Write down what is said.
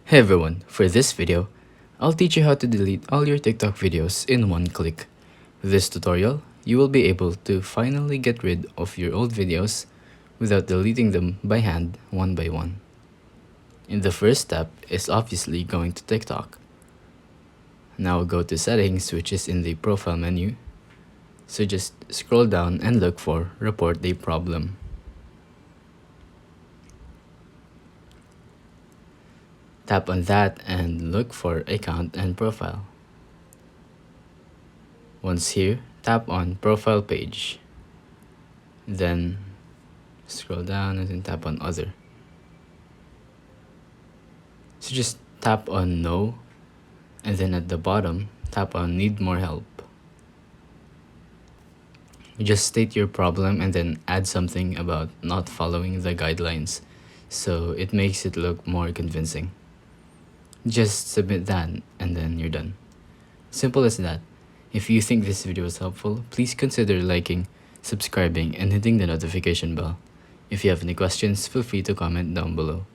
Hey everyone, for this video, I'll teach you how to delete all your TikTok videos in one click. With this tutorial, you will be able to finally get rid of your old videos without deleting them by hand one by one. And the first step is obviously going to TikTok. Now go to settings, which is in the profile menu. So just scroll down and look for report a problem. Tap on that and look for account and profile. Once here, tap on profile page. Then scroll down and then tap on other. So just tap on no, and then at the bottom, tap on need more help. You just state your problem and then add something about not following the guidelines, so it makes it look more convincing. Just submit that and then you're done. Simple as that. If you think this video was helpful, please consider liking, subscribing, and hitting the notification bell. If you have any questions, feel free to comment down below.